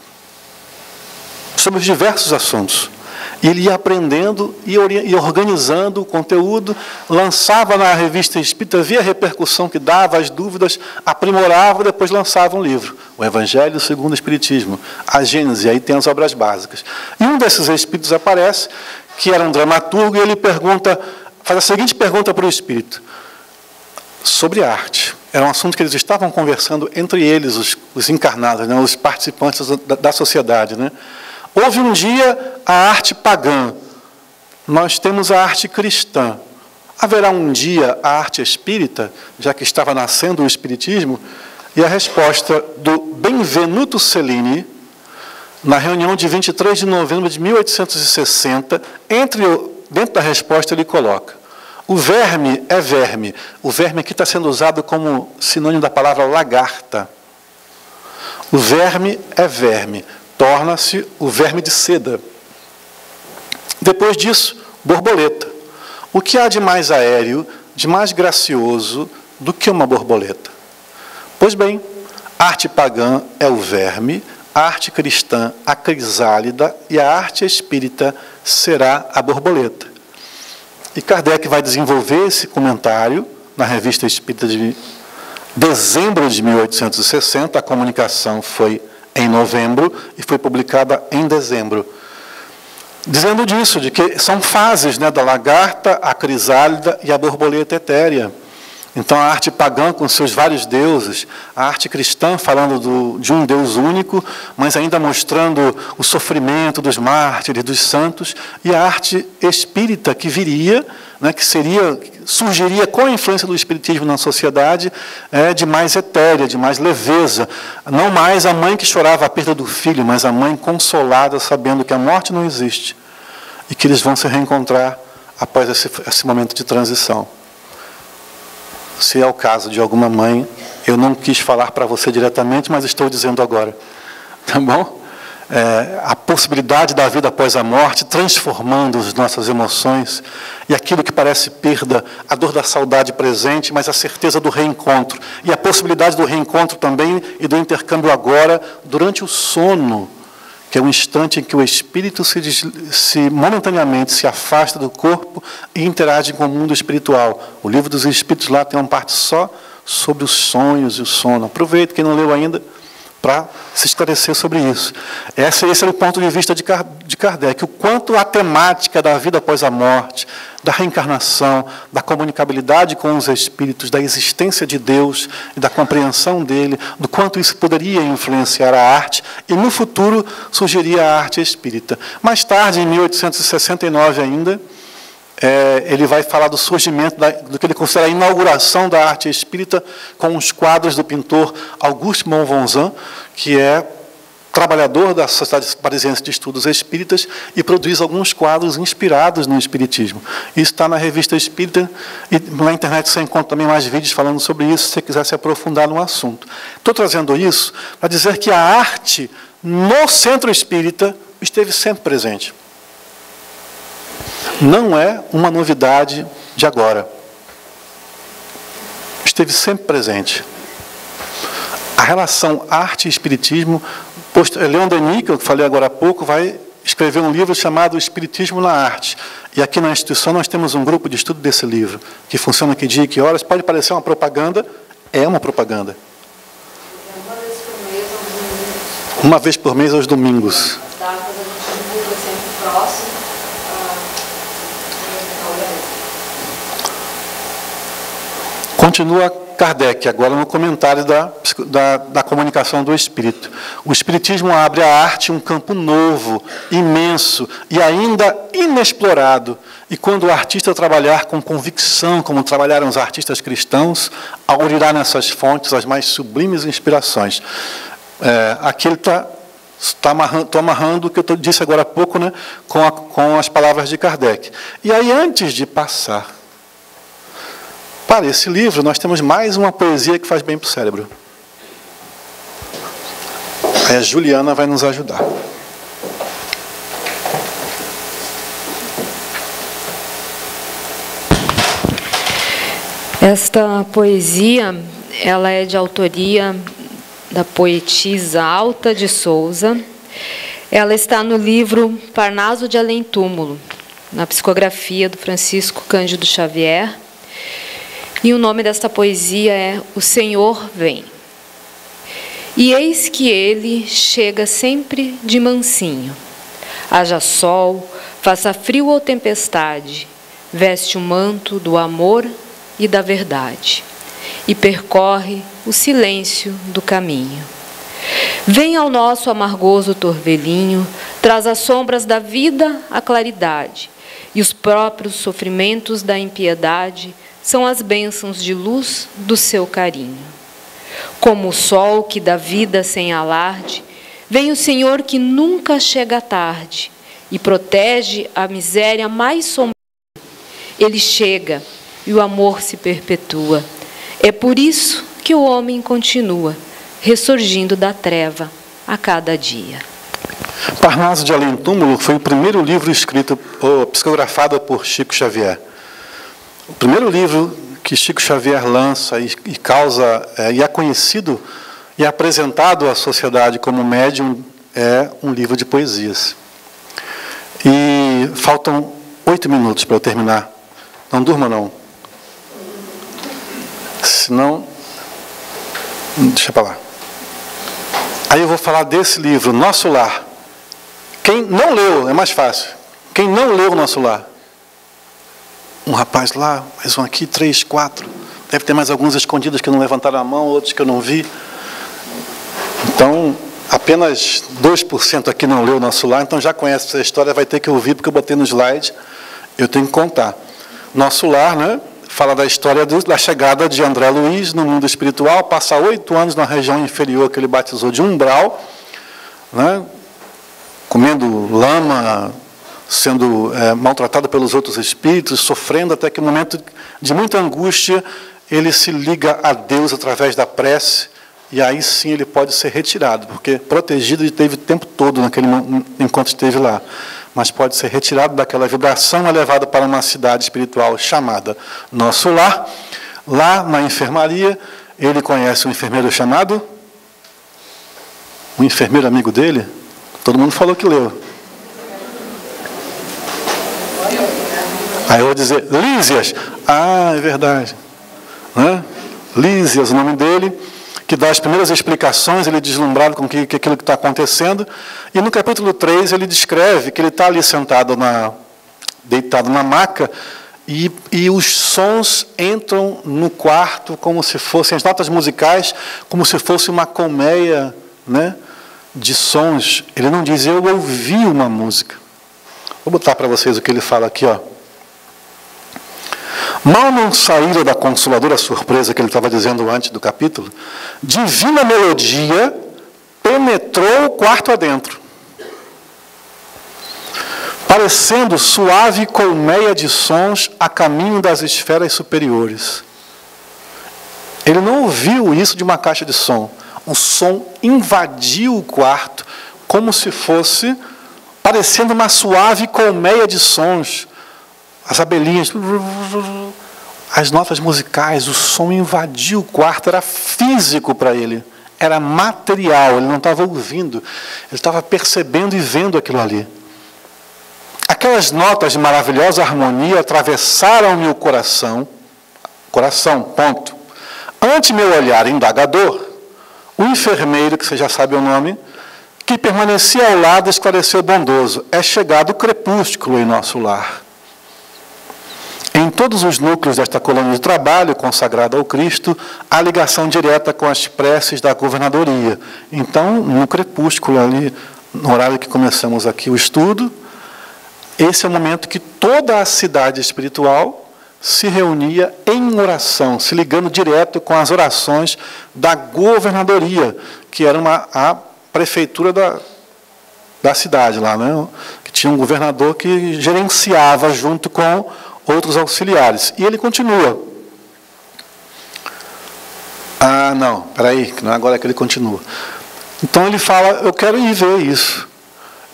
sobre diversos assuntos. E ele ia aprendendo e organizando o conteúdo, lançava na Revista Espírita, via a repercussão que dava, as dúvidas, aprimorava, depois lançava um livro. O Evangelho segundo o Espiritismo, a Gênese, aí tem as obras básicas. E um desses espíritos aparece, que era um dramaturgo, e ele faz a seguinte pergunta para o espírito, sobre arte. Era um assunto que eles estavam conversando entre eles, os encarnados, né, os participantes da sociedade, né? Houve um dia a arte pagã, nós temos a arte cristã. Haverá um dia a arte espírita, já que estava nascendo o espiritismo? E a resposta do Benvenuto Cellini, na reunião de 23 de novembro de 1860, dentro da resposta ele coloca: o verme é verme. O verme aqui está sendo usado como sinônimo da palavra lagarta. O verme é verme. Torna-se o verme de seda. Depois disso, borboleta. O que há de mais aéreo, de mais gracioso do que uma borboleta? Pois bem, a arte pagã é o verme, a arte cristã a crisálida e a arte espírita será a borboleta. E Kardec vai desenvolver esse comentário na Revista Espírita de dezembro de 1860, a comunicação foi em novembro e foi publicada em dezembro, dizendo disso, de que são fases, né, da lagarta, a crisálida e a borboleta etérea. Então a arte pagã com seus vários deuses, a arte cristã falando de um Deus único, mas ainda mostrando o sofrimento dos mártires, dos santos, e a arte espírita que viria, né, que surgiria com a influência do espiritismo na sociedade, de mais etérea, de mais leveza. Não mais a mãe que chorava a perda do filho, mas a mãe consolada, sabendo que a morte não existe e que eles vão se reencontrar após esse momento de transição. Se é o caso de alguma mãe, eu não quis falar para você diretamente, mas estou dizendo agora. Tá bom? A possibilidade da vida após a morte, transformando as nossas emoções, e aquilo que parece perda, a dor da saudade presente, mas a certeza do reencontro. E a possibilidade do reencontro também e do intercâmbio agora, durante o sono, que é um instante em que o espírito momentaneamente se afasta do corpo e interage com o mundo espiritual. O Livro dos Espíritos lá tem uma parte só sobre os sonhos e o sono. Aproveite, quem não leu ainda, para se esclarecer sobre isso. Esse é o ponto de vista de Kardec. O quanto a temática da vida após a morte, da reencarnação, da comunicabilidade com os espíritos, da existência de Deus e da compreensão dele, do quanto isso poderia influenciar a arte, e no futuro surgiria a arte espírita. Mais tarde, em 1869 ainda, ele vai falar do surgimento, do que ele considera a inauguração da arte espírita, com os quadros do pintor Auguste Monvonzan, que é trabalhador da Sociedade Parisiense de Estudos Espíritas e produz alguns quadros inspirados no Espiritismo. Isso está na Revista Espírita e na internet você encontra também mais vídeos falando sobre isso, se você quiser se aprofundar no assunto. Estou trazendo isso para dizer que a arte no Centro Espírita esteve sempre presente. Não é uma novidade de agora. Esteve sempre presente. A relação arte e espiritismo, Leon Denis, que eu falei agora há pouco, vai escrever um livro chamado Espiritismo na Arte. E aqui na instituição nós temos um grupo de estudo desse livro, que funciona que dia e que horas. Pode parecer uma propaganda, é uma propaganda. Uma vez por mês aos domingos. Datas a gente divulga sempre próximo. Continua Kardec, agora no comentário da comunicação do Espírito. O Espiritismo abre à arte um campo novo, imenso e ainda inexplorado. E quando o artista trabalhar com convicção, como trabalharam os artistas cristãos, aurirá nessas fontes as mais sublimes inspirações. Aqui ele estou amarrando o que eu disse agora há pouco, né, com as palavras de Kardec. E aí, antes de passar para esse livro, nós temos mais uma poesia que faz bem para o cérebro. Aí a Juliana vai nos ajudar. Esta poesia, ela é de autoria da poetisa Alta de Souza. Ela está no livro Parnaso de Além Túmulo, na psicografia do Francisco Cândido Xavier. E o nome desta poesia é O Senhor Vem. E eis que ele chega sempre de mansinho. Haja sol, faça frio ou tempestade, veste o manto do amor e da verdade, e percorre o silêncio do caminho. Vem ao nosso amargoso torvelinho, traz as sombras da vida à claridade, e os próprios sofrimentos da impiedade são as bênçãos de luz do seu carinho. Como o sol que dá vida sem alarde, vem o Senhor que nunca chega tarde e protege a miséria mais sombria. Ele chega e o amor se perpetua. É por isso que o homem continua, ressurgindo da treva a cada dia. Parnaso de Além Túmulo foi o primeiro livro escrito ou psicografado por Chico Xavier. O primeiro livro que Chico Xavier lança e é conhecido e apresentado à sociedade como médium é um livro de poesias. E faltam 8 minutos para eu terminar. Não durma, não. Senão, deixa para lá. Aí eu vou falar desse livro, Nosso Lar. Quem não leu, é mais fácil. Quem não leu Nosso Lar? Um rapaz lá, mais um aqui, 3, 4. Deve ter mais alguns escondidos que não levantaram a mão, outros que eu não vi. Então, apenas 2% aqui não leu Nosso Lar, então já conhece essa história, vai ter que ouvir, porque eu botei no slide, eu tenho que contar. Nosso Lar, né, fala da história da chegada de André Luiz no mundo espiritual, passa 8 anos na região inferior que ele batizou de umbral, né, comendo lama, sendo maltratado pelos outros espíritos, sofrendo, até que no momento de muita angústia, ele se liga a Deus através da prece, e aí sim ele pode ser retirado, porque protegido ele teve o tempo todo enquanto esteve lá, mas pode ser retirado daquela vibração elevada para uma cidade espiritual chamada Nosso Lar. Lá na enfermaria, ele conhece um enfermeiro chamado, um enfermeiro amigo dele, todo mundo falou que leu. Aí eu vou dizer, Lísias. Ah, é verdade. Né? Lísias, o nome dele, que dá as primeiras explicações, ele é deslumbrado com aquilo que está acontecendo. E no capítulo 3 ele descreve que ele está ali sentado, deitado na maca, e os sons entram no quarto como se fossem, as notas musicais, como se fosse uma colmeia, né, de sons. Ele não diz, eu ouvi uma música. Vou botar para vocês o que ele fala aqui, ó. Mal não saíra da consoladora surpresa que ele estava dizendo antes do capítulo, divina melodia penetrou o quarto adentro, parecendo suave colmeia de sons a caminho das esferas superiores. Ele não ouviu isso de uma caixa de som. O som invadiu o quarto como se fosse parecendo uma suave colmeia de sons. As abelhinhas, as notas musicais, o som invadiu o quarto, era físico para ele, era material, ele não estava ouvindo, ele estava percebendo e vendo aquilo ali. Aquelas notas de maravilhosa harmonia atravessaram-me o coração, ponto. Ante meu olhar indagador, o enfermeiro, que você já sabe o nome, que permanecia ao lado, esclareceu bondoso: é chegado o crepúsculo em nosso lar. Em todos os núcleos desta colônia de trabalho, consagrada ao Cristo, há ligação direta com as preces da governadoria. Então, no crepúsculo, ali, no horário que começamos aqui o estudo, esse é o momento que toda a cidade espiritual se reunia em oração, se ligando direto com as orações da governadoria, que era a prefeitura da cidade lá, né? Que tinha um governador que gerenciava junto com outros auxiliares. E ele continua. Ah, não, peraí, que não é agora que ele continua. Então ele fala: eu quero ir ver isso.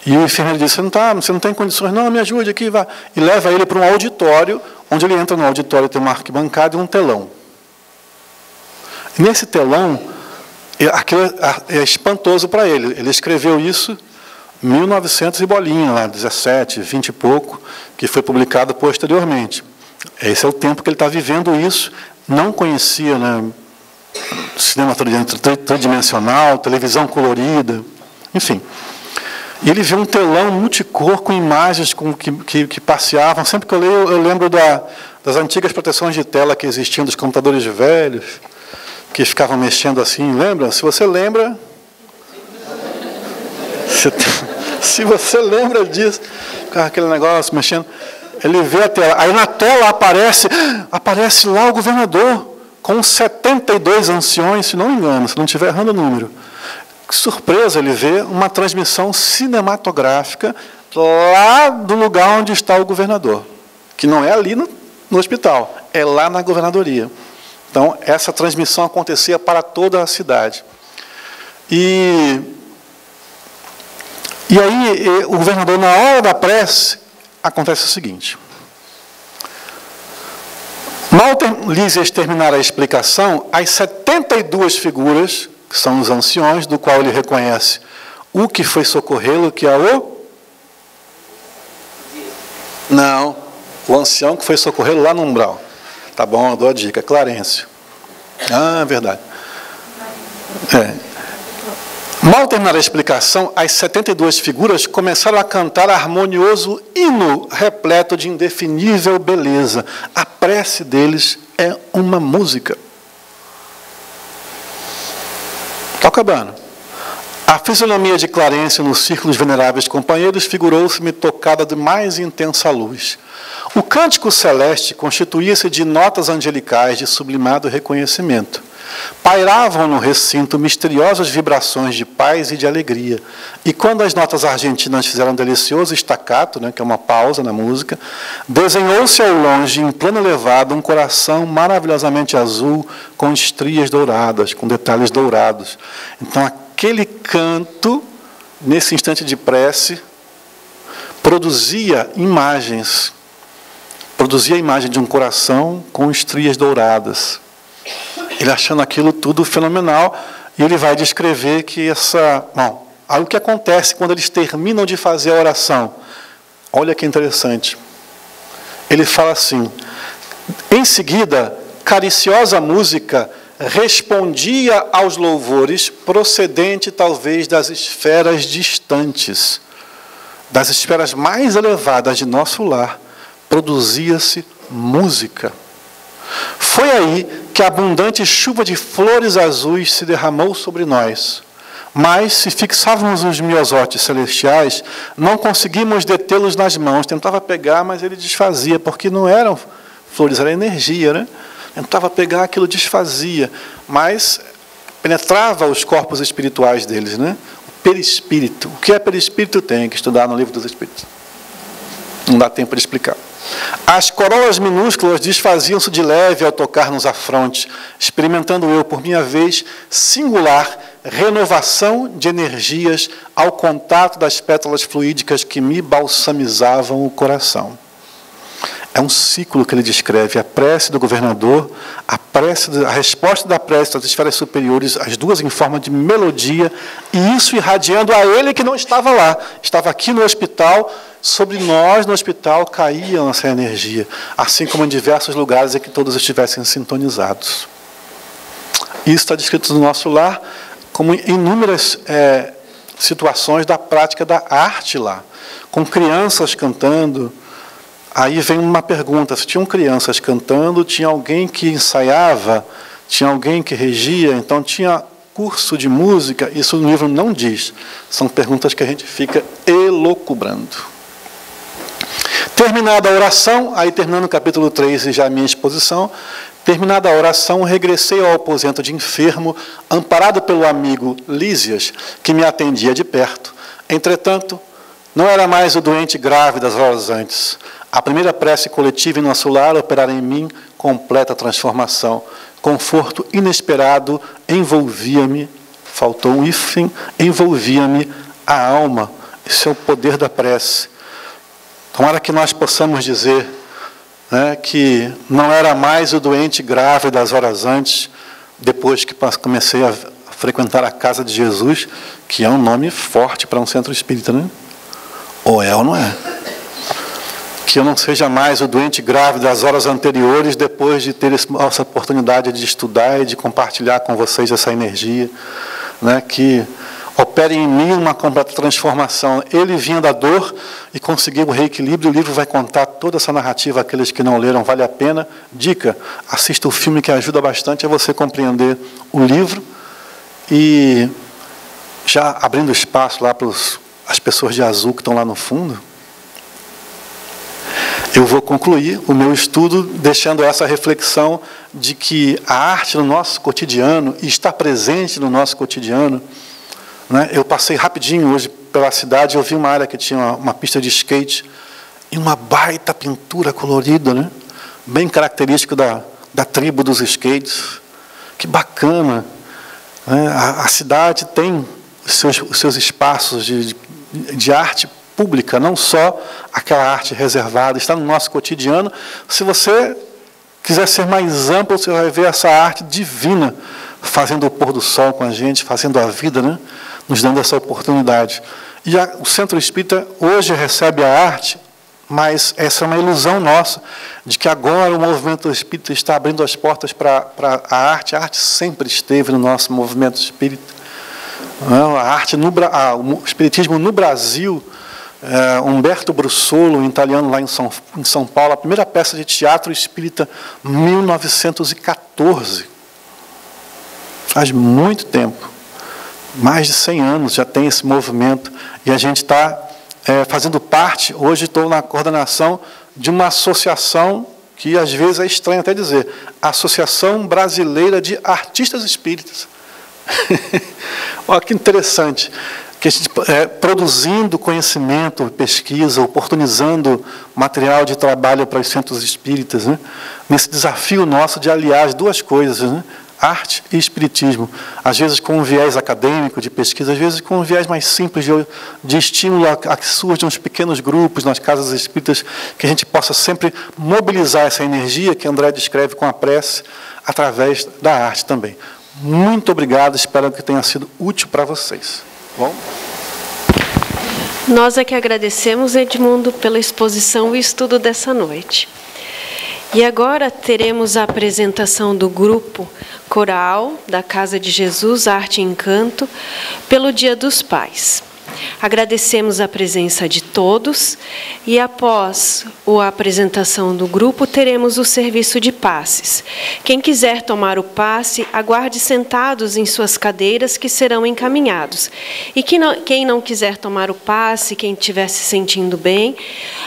E o enfermeiro diz: você não tem condições, não, me ajude aqui, vá. E leva ele para um auditório, onde ele entra no auditório, tem uma arquibancada e um telão. E nesse telão, aquilo é espantoso para ele. Ele escreveu isso em 1900 e bolinha, lá, 17, 20 e pouco, que foi publicado posteriormente. Esse é o tempo que ele está vivendo isso, não conhecia, né, cinema tridimensional, televisão colorida, enfim. E ele viu um telão multicor com imagens que passeavam. Sempre que eu leio, eu lembro das antigas proteções de tela que existiam dos computadores velhos, que ficavam mexendo assim, lembra? Se você lembra... Se você lembra disso, aquele negócio mexendo, ele vê a tela. Aí na tela aparece lá o governador, com 72 anciões, se não me engano, se não estiver errando o número. Que surpresa, ele vê uma transmissão cinematográfica lá do lugar onde está o governador, que não é ali no hospital, é lá na governadoria. Então, essa transmissão acontecia para toda a cidade. E aí, o governador, na hora da prece, acontece o seguinte. Mal Lísias terminar a explicação, as 72 figuras, que são os anciões, do qual ele reconhece o que foi socorrê-lo, que é o... Não, o ancião que foi socorrê-lo lá no umbral. Tá bom, eu dou a dica, Clarencio. Ah, verdade. Mal terminar a explicação, as 72 figuras começaram a cantar harmonioso hino repleto de indefinível beleza. A prece deles é uma música. Estou acabando. A fisionomia de Clarencio nos círculos veneráveis companheiros figurou-se-me tocada de mais intensa luz. O cântico celeste constituía-se de notas angelicais de sublimado reconhecimento. Pairavam no recinto misteriosas vibrações de paz e de alegria. E quando as notas argentinas fizeram um delicioso staccato, né, que é uma pausa na música, desenhou-se ao longe, em plano elevado, um coração maravilhosamente azul, com estrias douradas, com detalhes dourados. Então, aquele canto, nesse instante de prece, produzia imagens. Produzia a imagem de um coração com estrias douradas. Ele achando aquilo tudo fenomenal, e ele vai descrever que aí o que acontece quando eles terminam de fazer a oração? Olha que interessante. Ele fala assim: em seguida, cariciosa música respondia aos louvores, procedente talvez das esferas distantes, das esferas mais elevadas de nosso lar, produzia-se música. Foi aí que a abundante chuva de flores azuis se derramou sobre nós. Mas, se fixávamos os miosotes celestiais, não conseguimos detê-los nas mãos. Tentava pegar, mas ele desfazia, porque não eram flores, era energia, né? Tentava pegar, aquilo desfazia, mas penetrava os corpos espirituais deles, né? perispírito. O que é perispírito? Tem que estudar no Livro dos Espíritos. Não dá tempo de explicar. As coroas minúsculas desfaziam-se de leve ao tocar nos afrontes, experimentando eu, por minha vez, singular renovação de energias ao contato das pétalas fluídicas que me balsamizavam o coração. É um ciclo que ele descreve: a prece do governador, a resposta da prece das esferas superiores, as duas em forma de melodia, e isso irradiando a ele que não estava lá, estava aqui no hospital. Sobre nós, no hospital, caía essa energia, assim como em diversos lugares em que todos estivessem sintonizados. Isso está descrito no nosso lar, como inúmeras situações da prática da arte lá, com crianças cantando. Aí vem uma pergunta: se tinham crianças cantando, tinha alguém que ensaiava, tinha alguém que regia, então tinha curso de música? Isso no livro não diz. São perguntas que a gente fica elucubrando. Terminada a oração, aí terminando o capítulo 3 e já a minha exposição, terminada a oração, regressei ao aposento de enfermo, amparado pelo amigo Lísias, que me atendia de perto. Entretanto, não era mais o doente grave das horas antes. A primeira prece coletiva em nosso lar operara em mim completa transformação. Conforto inesperado envolvia-me, faltou um hífen, envolvia-me a alma. Esse é o poder da prece. Tomara que nós possamos dizer, né, que não era mais o doente grave das horas antes, depois que comecei a frequentar a Casa de Jesus, que é um nome forte para um centro espírita, né? Ou é ou não é? Que eu não seja mais o doente grave das horas anteriores, depois de ter essa oportunidade de estudar e de compartilhar com vocês essa energia, né, que opere em mim uma completa transformação. Ele vinha da dor e conseguiu o reequilíbrio. O livro vai contar toda essa narrativa. Aqueles que não leram, vale a pena. Dica: assista o filme, que ajuda bastante a você compreender o livro. E já abrindo espaço lá para as pessoas de azul que estão lá no fundo, eu vou concluir o meu estudo deixando essa reflexão de que a arte no nosso cotidiano, e está presente no nosso cotidiano, né? Eu passei rapidinho hoje pela cidade, eu vi uma área que tinha uma pista de skate e uma baita pintura colorida, né? Bem característico da tribo dos skates. Que bacana, né? A cidade tem os seus espaços de arte pública, não só aquela arte reservada, está no nosso cotidiano. Se você quiser ser mais amplo, você vai ver essa arte divina fazendo o pôr do sol com a gente, fazendo a vida, né? Nos dando essa oportunidade. E o Centro Espírita hoje recebe a arte, mas essa é uma ilusão nossa, de que agora o movimento espírita está abrindo as portas para a arte. A arte sempre esteve no nosso movimento espírita. O espiritismo no Brasil, Humberto Brussolo, um italiano lá em São Paulo, a primeira peça de teatro espírita, 1914. Faz muito tempo. Mais de 100 anos já tem esse movimento, e a gente está fazendo parte. Hoje estou na coordenação de uma associação que às vezes é estranho até dizer, Associação Brasileira de Artistas Espíritas. Olha que interessante, que a gente produzindo conhecimento, pesquisa, oportunizando material de trabalho para os centros espíritas, né? Nesse desafio nosso de aliar as duas coisas, né? Arte e espiritismo, às vezes com um viés acadêmico de pesquisa, às vezes com um viés mais simples de estímulo a que surjam os pequenos grupos nas casas espíritas, que a gente possa sempre mobilizar essa energia que André descreve com a prece, através da arte também. Muito obrigado, espero que tenha sido útil para vocês. Bom? Nós é que agradecemos, Edmundo, pela exposição e estudo dessa noite. E agora teremos a apresentação do grupo coral da Casa de Jesus, Arte e Encanto, pelo Dia dos Pais. Agradecemos a presença de todos e, após a apresentação do grupo, teremos o serviço de passes. Quem quiser tomar o passe, aguarde sentados em suas cadeiras, que serão encaminhados. E quem não quiser tomar o passe, quem estiver se sentindo bem,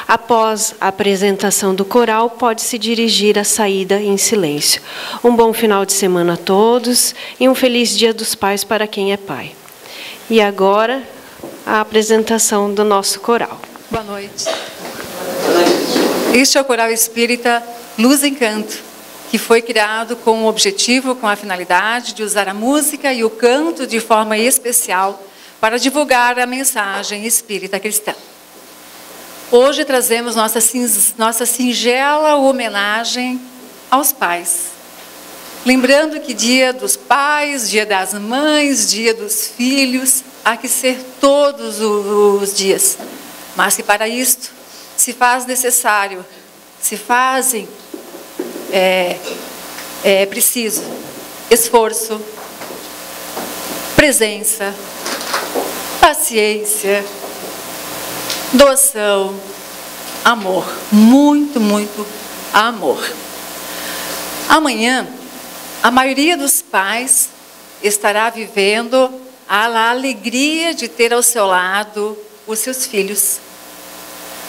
após a apresentação do coral, pode se dirigir à saída em silêncio. Um bom final de semana a todos e um feliz Dia dos Pais para quem é pai. E agora, a apresentação do nosso coral. Boa noite. Este é o Coral Espírita Luz em Canto, que foi criado com o objetivo, com a finalidade de usar a música e o canto de forma especial para divulgar a mensagem espírita cristã. Hoje trazemos nossa singela homenagem aos pais. Lembrando que Dia dos Pais, Dia das Mães, Dia dos Filhos, há que ser todos os dias. Mas que para isto se faz necessário, preciso esforço, presença, paciência, doação, amor, muito, muito amor. Amanhã, a maioria dos pais estará vivendo a alegria de ter ao seu lado os seus filhos.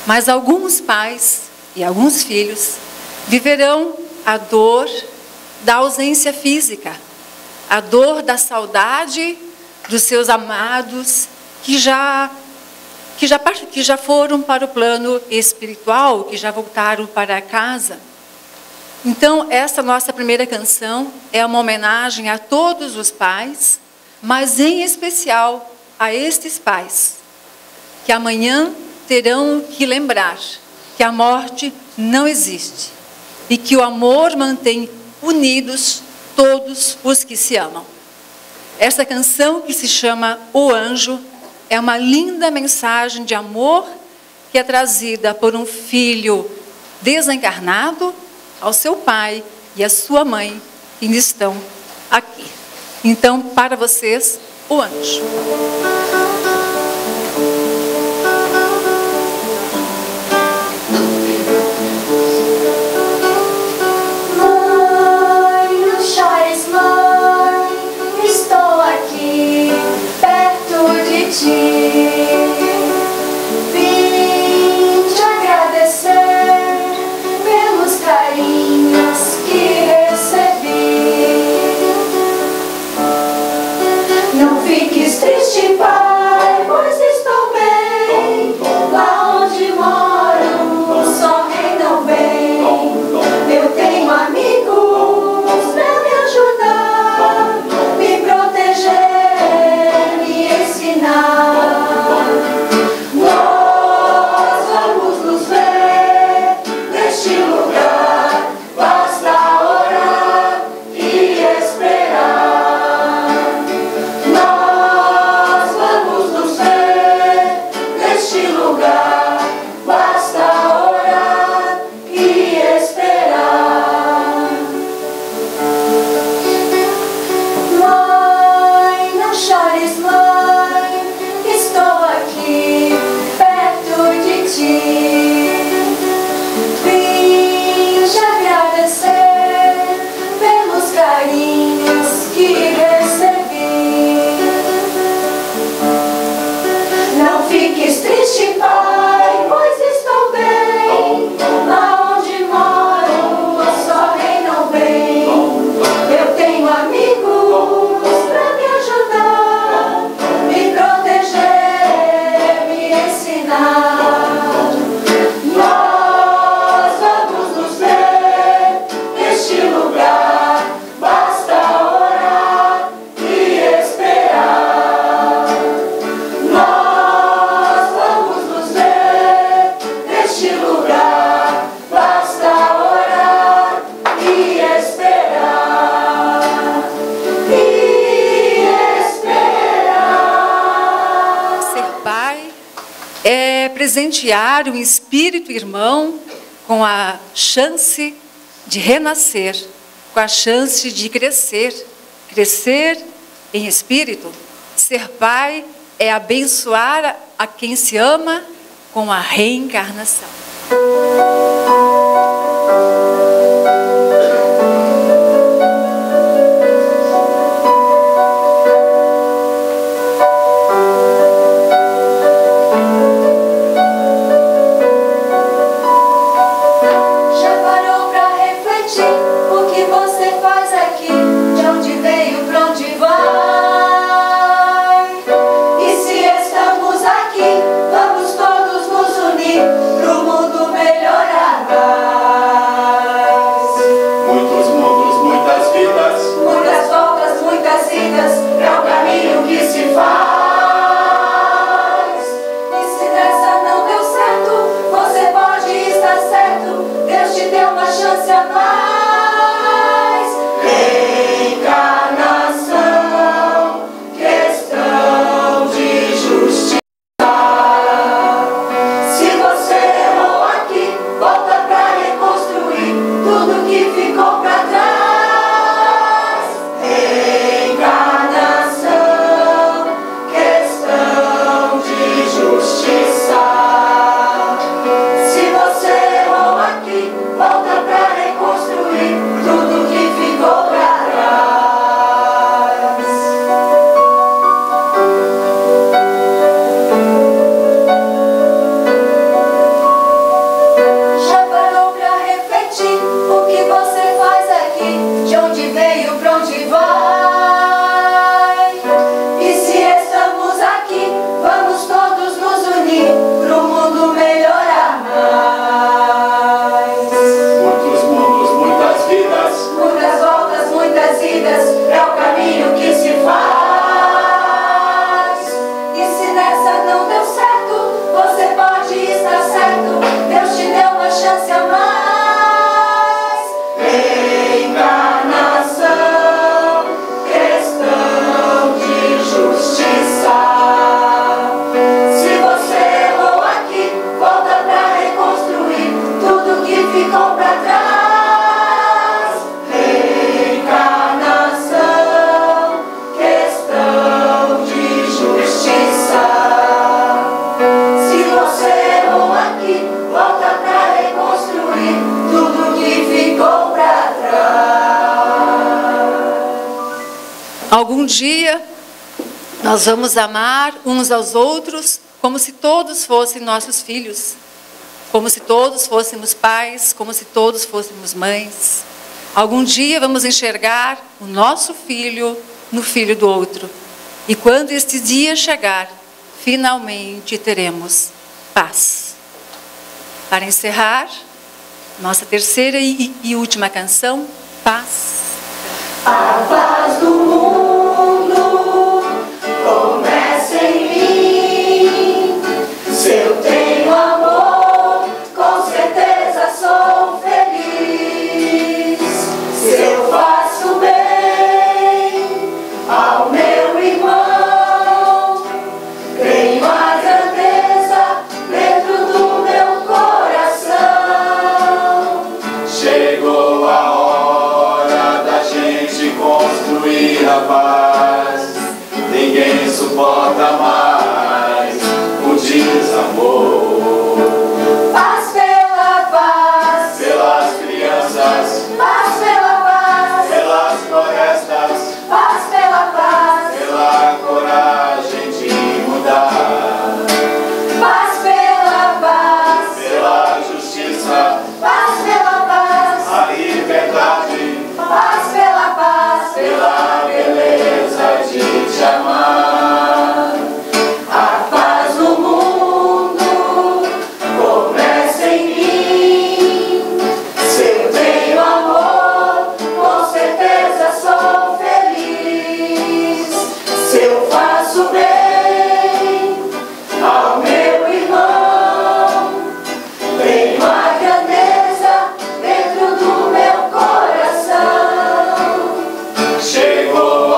Mas alguns pais e alguns filhos viverão a dor da ausência física, a dor da saudade dos seus amados que já foram para o plano espiritual, que já voltaram para casa. Então, essa nossa primeira canção é uma homenagem a todos os pais, mas em especial a estes pais, que amanhã terão que lembrar que a morte não existe e que o amor mantém unidos todos os que se amam. Essa canção, que se chama O Anjo, é uma linda mensagem de amor que é trazida por um filho desencarnado ao seu pai e à sua mãe, que ainda estão aqui. Então, para vocês, O Anjo. Mãe, não chores, mãe, estou aqui, perto de ti. Vim te agradecer pelos carinhos que recebi. Não fiques triste, pai, pois estou bem. Lá onde moro, só reinam bem. Eu tenho amigos pra me ajudar, me proteger, me ensinar. Nós vamos nos ver neste lugar, basta orar e esperar. Nós vamos nos ver neste lugar, basta orar e esperar. Mãe, não chores, mãe, estou aqui, perto de ti. Vim te agradecer pelos carinhos que recebi. Não fiques triste, pai, pois estou bem. Lá onde moro, só reinam bem. Eu tenho amigos pra me ajudar, me proteger, me ensinar. Nós vamos nos ver neste lugar, basta orar e esperar. Nós vamos nos ver neste lugar, basta orar e esperar. E esperar. Ser pai é presentear o espírito irmão com a chance de renascer, com a chance de crescer em espírito. Ser pai é abençoar a quem se ama com a reencarnação. Já parou pra refletir o que você faz aqui? De onde veio, pra onde vai? Algum dia nós vamos amar uns aos outros como se todos fossem nossos filhos, como se todos fôssemos pais, como se todos fôssemos mães. Algum dia vamos enxergar o nosso filho no filho do outro. E quando este dia chegar, finalmente teremos paz. Para encerrar, nossa terceira e última canção, Paz. A paz do mundo começa em mim. Se eu tenho amor, com certeza sou feliz. Se eu faço bem ao meu irmão, tenho a grandeza dentro do meu coração. Chegou a hora da gente construir a paz. Ninguém suporta mais o desamor. Paz pela paz, Pelas crianças, paz pela paz, pelas florestas, paz pela paz, pela coragem de mudar. paz pela paz, Pela justiça, paz pela paz, a liberdade, paz pela paz, pela beleza de te amar. a paz no mundo começa em mim. Se eu tenho amor, com certeza sou feliz. Se eu faço bem ao meu irmão, tenho a grandeza dentro do meu coração. Chegou